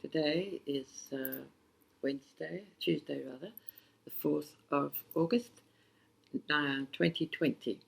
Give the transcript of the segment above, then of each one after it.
Today is Tuesday, the 4th of August, 2020,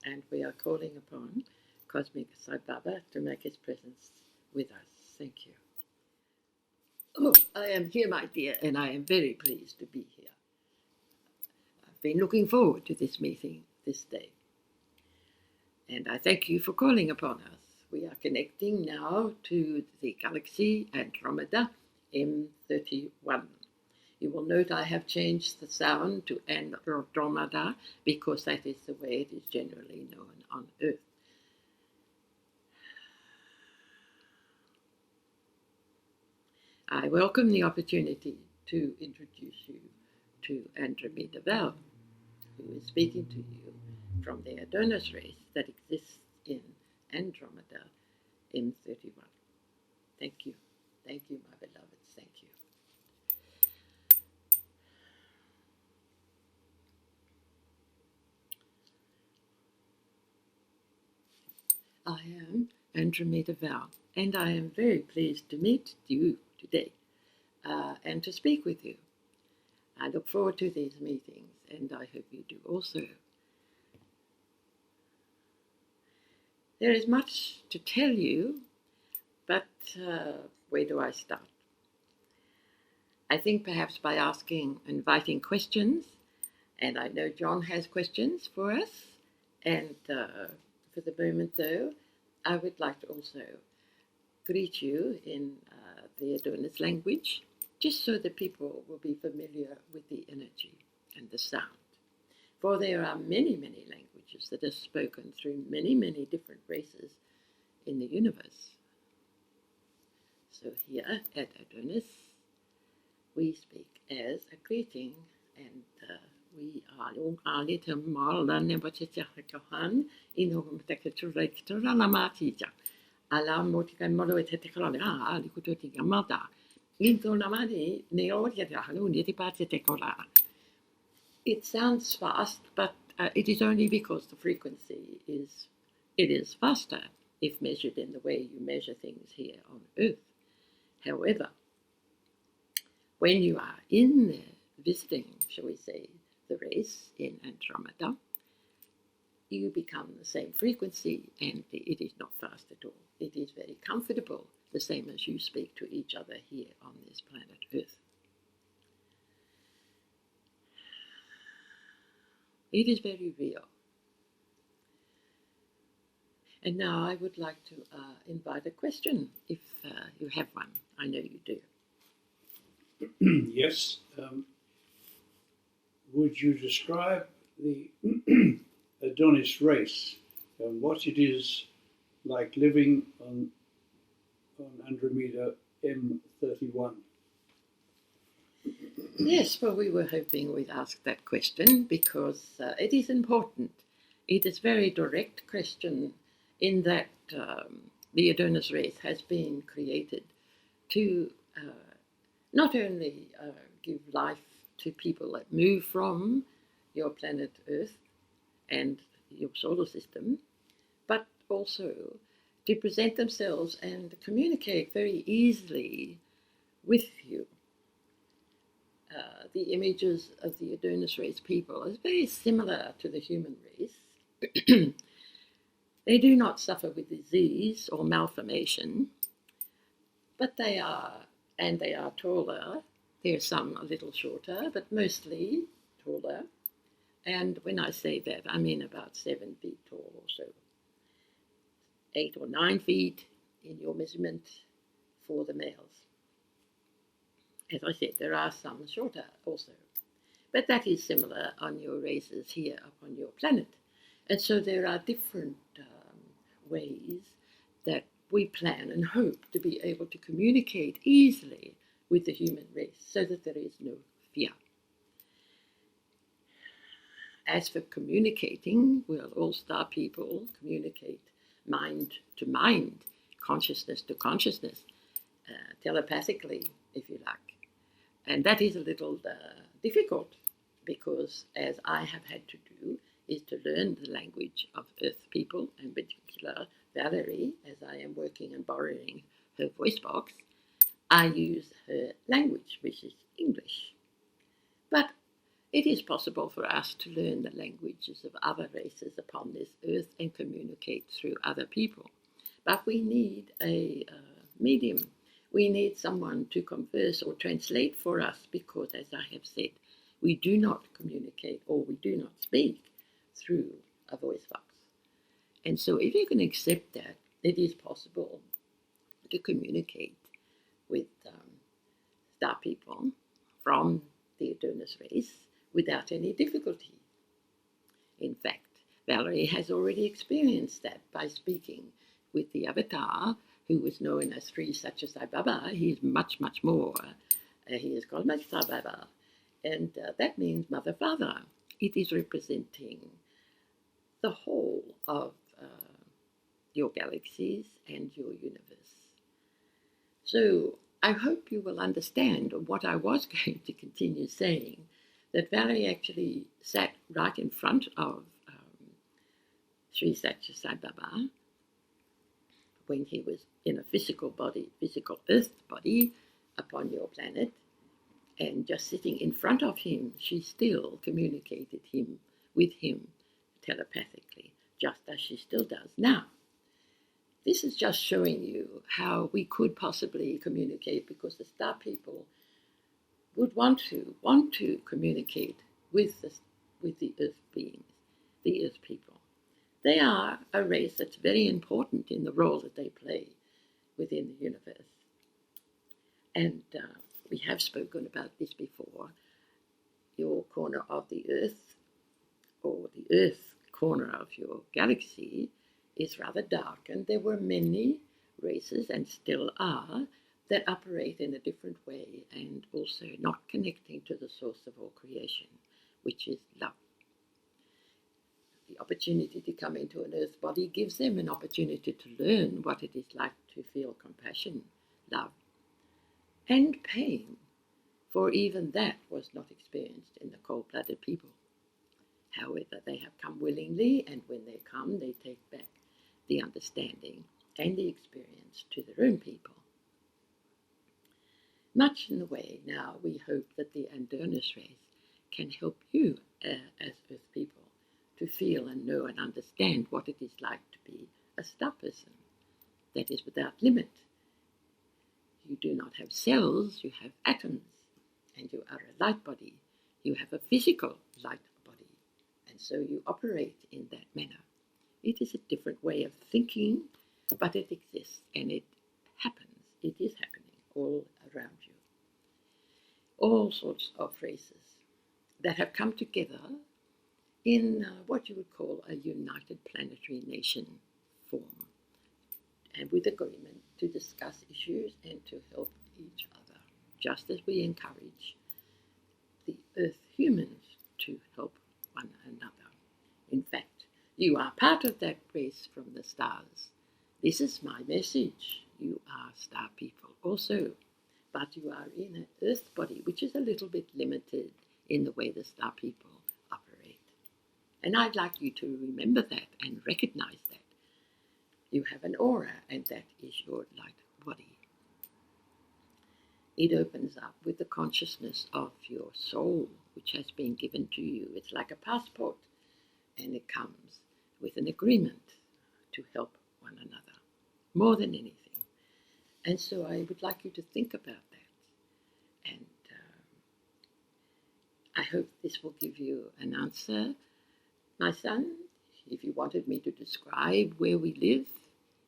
and we are calling upon Cosmic Sai Baba to make his presence with us. Thank you. Oh, I am here, my dear, and I am very pleased to be here. I've been looking forward to this meeting this day, and I thank you for calling upon us. We are connecting now to the galaxy Andromeda M31. You will note I have changed the sound to Andromeda because that is the way it is generally known on Earth. I welcome the opportunity to introduce you to Andromeda Val, who is speaking to you from the Adonis Race that exists in Andromeda M31. Thank you. Thank you, my beloveds. Thank you. I am Andromeda Val, and I am very pleased to meet you today and to speak with you. I look forward to these meetings, and I hope you do also. There is much to tell you, but where do I start? I think perhaps by inviting questions, and I know John has questions for us, and for the moment though, I would like to also greet you in the Adonis language, just so that people will be familiar with the energy and the sound. For there are many, many languages that are spoken through many, many different races in the universe. So here at Adonis, we speak as a greeting, and we are all little more than what is Jahan in whom the Lamati. Alam Motica Molo Tecola, Licutotica Mata. Into Lamadi, Neotia, Haluni, Tecola. It sounds fast, but it is only because the frequency is faster if measured in the way you measure things here on Earth. However, when you are in there visiting, shall we say, the race in Andromeda, you become the same frequency, and it is not fast at all. It is very comfortable, the same as you speak to each other here on this planet Earth. It is very real. And now I would like to invite a question, if you have one. I know you do. Yes. Would you describe the Adonis race and what it is like living on Andromeda M31? Yes, well, we were hoping we'd ask that question because it is important. It is a very direct question in that the Adonis race has been created to not only give life to people that move from your planet Earth and your solar system, but also to present themselves and communicate very easily with you. The images of the Adonis race people are very similar to the human race. They do not suffer with disease or malformation, but they are taller. There are some a little shorter, but mostly taller. And when I say that, I mean about 7 feet tall or so. 8 or 9 feet in your measurement for the males. As I said, there are some shorter also. But that is similar on your races here upon your planet. And so there are different ways that we plan and hope to be able to communicate easily with the human race so that there is no fear. As for communicating, well, all-star people communicate mind to mind, consciousness to consciousness, telepathically, if you like. And that is a little difficult because, as I have had to do, is to learn the language of Earth people, in particular Valerie, as I am working and borrowing her voice box. I use her language, which is English. But it is possible for us to learn the languages of other races upon this earth and communicate through other people. But we need a medium. We need someone to converse or translate for us because, as I have said, we do not communicate or we do not speak through a voice box. And so if you can accept that, it is possible to communicate with star people from the Adonis race without any difficulty. In fact, Valerie has already experienced that by speaking with the avatar, who was known as Sri Satya Sai Baba. He is much, much more. He is called Sai Baba, and that means Mother Father. It is representing the whole of your galaxies and your universe. So I hope you will understand what I was going to continue saying, that Valerie actually sat right in front of Sri Satya Sai Baba when he was in a physical body, physical earth body upon your planet, and just sitting in front of him, she still communicated with him telepathically, just as she still does now. This is just showing you how we could possibly communicate, because the star people would want to communicate with the earth beings, the earth people. They are a race that's very important in the role that they play within the universe. And we have spoken about this before. Your corner of the earth, or the earth corner of your galaxy, is rather dark, and there were many races, and still are, that operate in a different way and also not connecting to the source of all creation, which is love. The opportunity to come into an earth body gives them an opportunity to learn what it is like to feel compassion, love, and pain, for even that was not experienced in the cold-blooded people. However, they have come willingly, and when they come, they take back the understanding and the experience to their own people. Much in the way now, we hope that the Adonis race can help you as Earth people to feel and know and understand what it is like to be a star person that is without limit. You do not have cells, you have atoms, and you are a light body. You have a physical light body, and so you operate in that manner. It is a different way of thinking, but it exists, and it happens. It is happening all around you. All sorts of races that have come together in what you would call a united planetary nation form, and with agreement to discuss issues and to help each other, just as we encourage the Earth humans to help one another. In fact, you are part of that race from the stars. This is my message. You are star people also, but you are in an Earth body, which is a little bit limited in the way the star people operate. And I'd like you to remember that and recognize that. You have an aura, and that is your light body. It opens up with the consciousness of your soul, which has been given to you. It's like a passport, and it comes with an agreement to help one another, more than anything. And so I would like you to think about that. And I hope this will give you an answer. My son, if you wanted me to describe where we live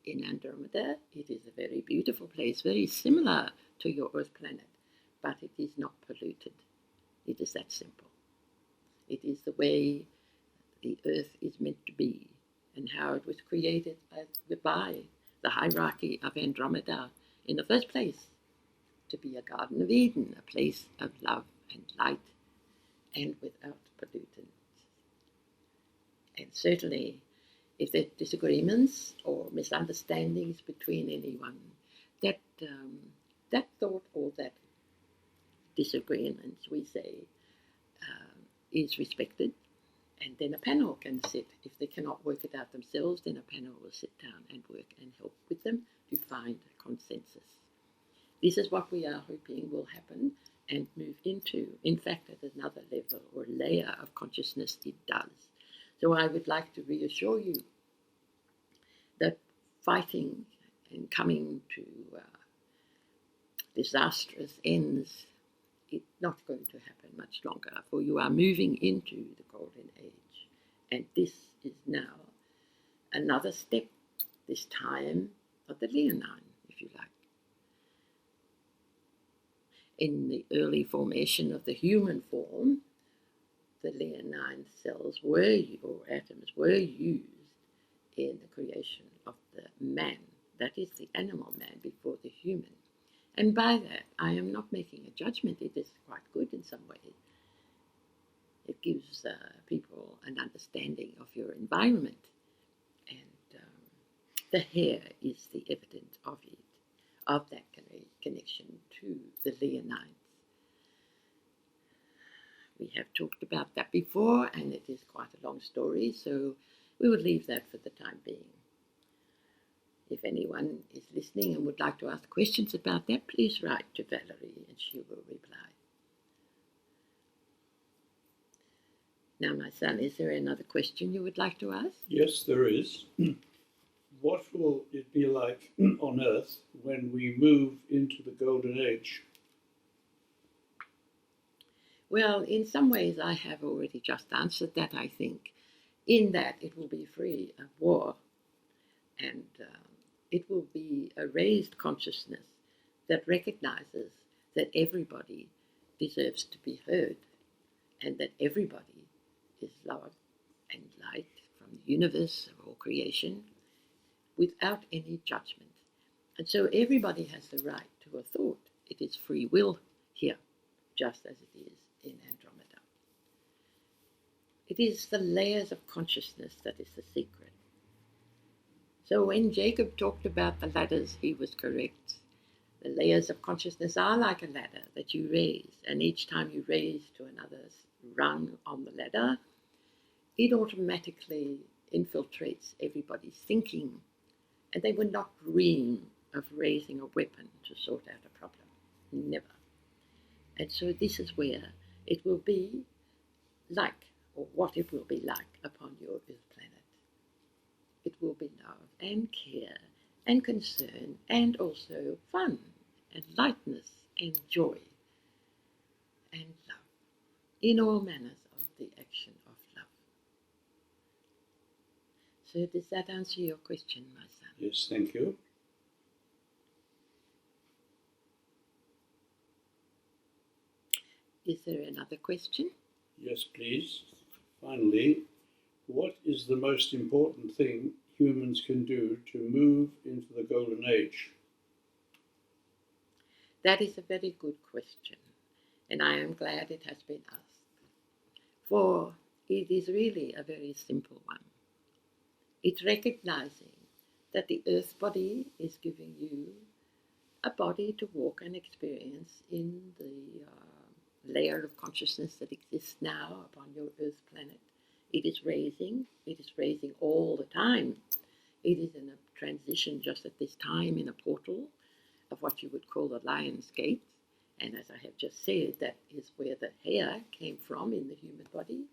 in Andromeda, it is a very beautiful place, very similar to your Earth planet, but it is not polluted. It is that simple. It is the way the Earth is meant to be, and how it was created by the hierarchy of Andromeda in the first place, to be a Garden of Eden, a place of love and light, and without pollutants. And certainly, if there are disagreements or misunderstandings between anyone, that thought or that disagreement, we say, is respected. And then a panel can sit. If they cannot work it out themselves, then a panel will sit down and work and help with them to find a consensus. This is what we are hoping will happen and move into. In fact, at another level or layer of consciousness, it does. So I would like to reassure you that fighting and coming to disastrous ends, it's not going to happen much longer, for you are moving into the golden age. And this is now another step, this time of the leonine, if you like. In the early formation of the human form, the leonine cells were, or atoms were used in the creation of the man. That is the animal man before the human. And by that, I am not making a judgment. It is quite good in some ways. It gives people an understanding of your environment. And the hair is the evidence of it, of that connection to the leonines. We have talked about that before, and it is quite a long story, so we would leave that for the time being. If anyone is listening and would like to ask questions about that, please write to Valerie and she will reply. Now, my son, is there another question you would like to ask? Yes, there is. What will it be like on Earth when we move into the Golden Age? Well, in some ways I have already just answered that, I think, in that it will be free of war, and it will be a raised consciousness that recognizes that everybody deserves to be heard, and that everybody is love and light from the universe of all creation without any judgment. And so everybody has the right to a thought. It is free will here, just as it is in Andromeda. It is the layers of consciousness that is the secret. So when Jacob talked about the ladders, he was correct. The layers of consciousness are like a ladder that you raise, and each time you raise to another rung on the ladder, it automatically infiltrates everybody's thinking, and they would not dream of raising a weapon to sort out a problem. Never. And so this is where it will be like, or what it will be like upon your Earth planet. It will be love and care and concern and also fun and lightness and joy and love in all manners of the action of love. So does that answer your question, my son? Yes, thank you. Is there another question? Yes, please. Finally, what is the most important thing humans can do to move into the Golden Age? That is a very good question, and I am glad it has been asked, for it is really a very simple one. It's recognizing that the earth body is giving you a body to walk and experience in the layer of consciousness that exists now upon your earth planet. It is raising all the time. It is in a transition just at this time in a portal of what you would call the Lion's Gate. And as I have just said, that is where the hair came from in the human body.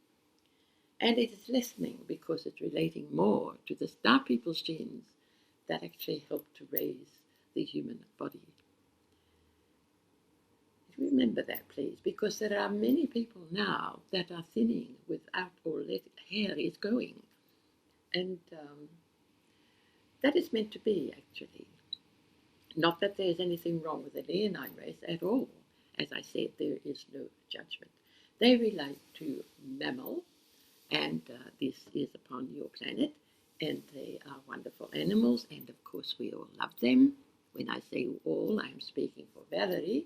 And it is lessening because it's relating more to the star people's genes that actually help to raise the human body. Remember that, please, because there are many people now that are thinning without or hair is going. And that is meant to be, actually. Not that there's anything wrong with the leonine race at all. As I said, there is no judgment. They relate to mammal, and this is upon your planet, and they are wonderful animals, and of course we all love them. When I say all, I'm speaking for Valerie.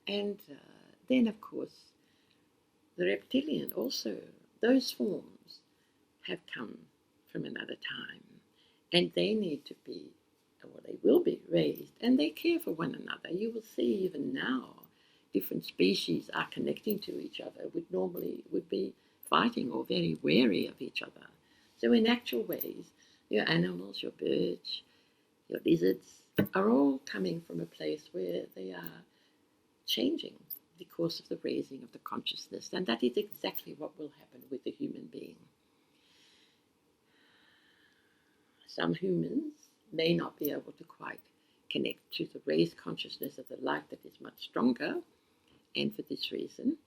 And then, of course, the reptilian also, those forms have come from another time, and they need to be, or they will be raised, and they care for one another. You will see even now, different species are connecting to each other, which normally would be fighting or very wary of each other. So in actual ways, your animals, your birds, your lizards, are all coming from a place where they are changing because of the raising of the consciousness. And that is exactly what will happen with the human being. Some humans may not be able to quite connect to the raised consciousness of the light that is much stronger, and for this reason,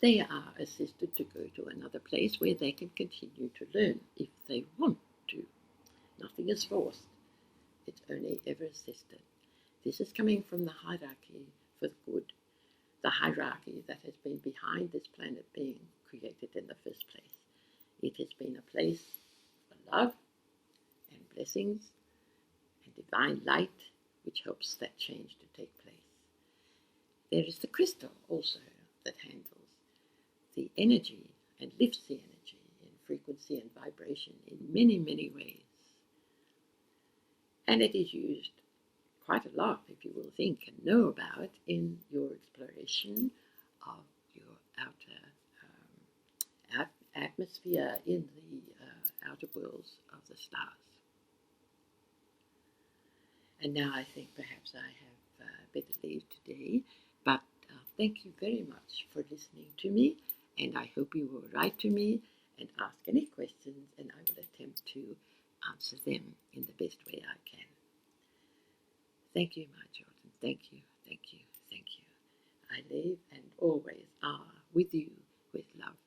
they are assisted to go to another place where they can continue to learn if they want to. Nothing is forced. It's only ever assisted. This is coming from the hierarchy for the good, the hierarchy that has been behind this planet being created in the first place. It has been a place for love and blessings and divine light, which helps that change to take place. There is the crystal also that handles the energy and lifts the energy in frequency and vibration in many, many ways. And it is used quite a lot, if you will think and know about, in your exploration of your outer atmosphere in the outer worlds of the stars. And now I think perhaps I have better leave today, but thank you very much for listening to me, and I hope you will write to me and ask any questions, and I will attempt to answer them in the best way I can. Thank you, my children. Thank you, thank you, thank you. I live and always are with you with love.